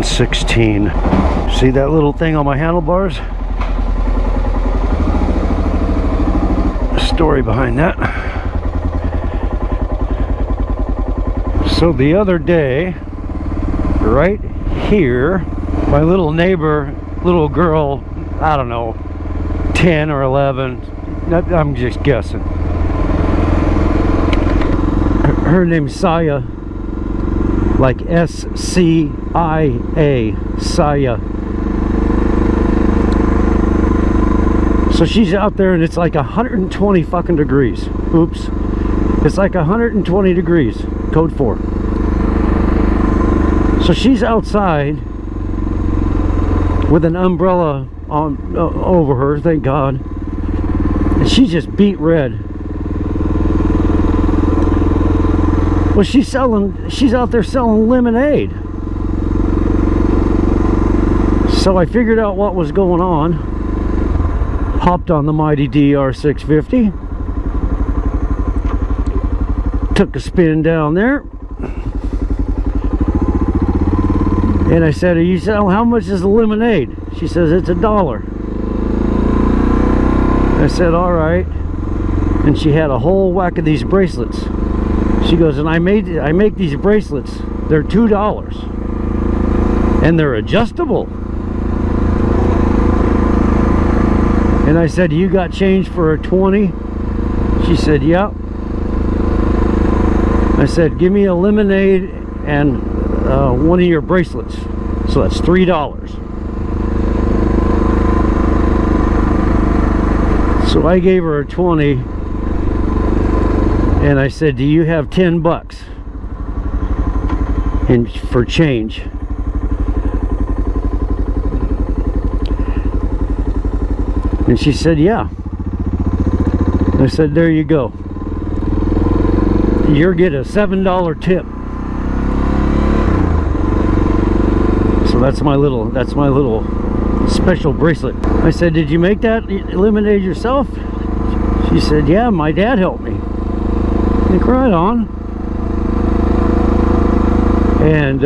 2016. See that little thing on my handlebars? Story behind that. So the other day, right here, my little neighbor, little girl, I don't know, 10 or 11, I'm just guessing. Her name's Saya, like S-C-I-A, Saya. So she's out there and it's like 120 fucking degrees. Oops. It's like 120 degrees, code 4. So she's outside with an umbrella on over her, thank God. And she's just beat red. Well, she's out there selling lemonade. So I figured out what was going on. Hopped on the mighty DR650. Took a spin down there. And I said, "Are you selling? How much is the lemonade?" She says, "It's $1." I said, "All right." And she had a whole whack of these bracelets. She goes, "And I make these bracelets. They're $2, and they're adjustable." And I said, "You got change for a 20?" She said, "Yep." I said, "Give me a lemonade and one of your bracelets." So that's $3. So I gave her a 20, and I said, "Do you have $10 and for change?" And she said, "Yeah." I said, "There you go. You're getting a $7 tip." So that's my little special bracelet. I said, "Did you make that lemonade yourself?" She said, "Yeah, my dad helped me." I think, right on. And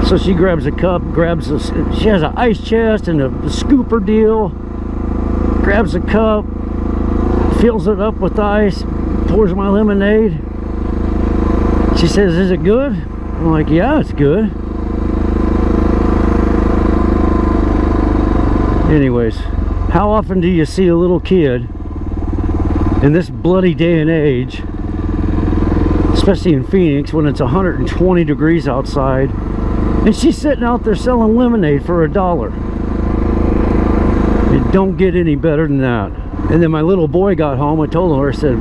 so she grabs a cup, she has an ice chest and a scooper deal, grabs a cup, fills it up with ice, pours my lemonade. She says, "Is it good?" I'm like, "Yeah, it's good." Anyways, how often do you see a little kid in this bloody day and age, especially in Phoenix when it's 120 degrees outside, and she's sitting out there selling lemonade for $1? It don't get any better than that. And then my little boy got home. I told her, I said,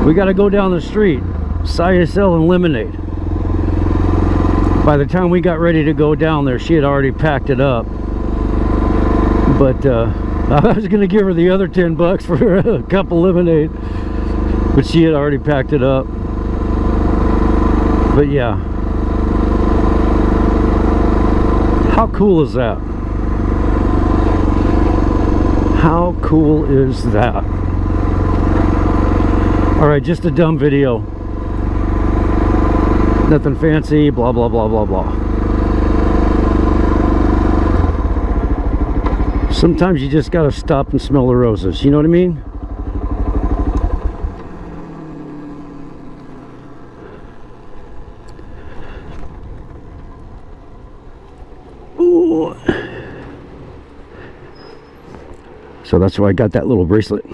"We got to go down the street. Saya's selling lemonade." By the time we got ready to go down there, she had already packed it up. But I was going to give her the other $10 for a cup of lemonade, but she had already packed it up. But yeah, how cool is that? How cool is that? All right, just a dumb video. Nothing fancy, blah, blah, blah, blah, blah. Sometimes you just gotta stop and smell the roses, you know what I mean? Ooh. So that's why I got that little bracelet.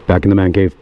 Back in the man cave.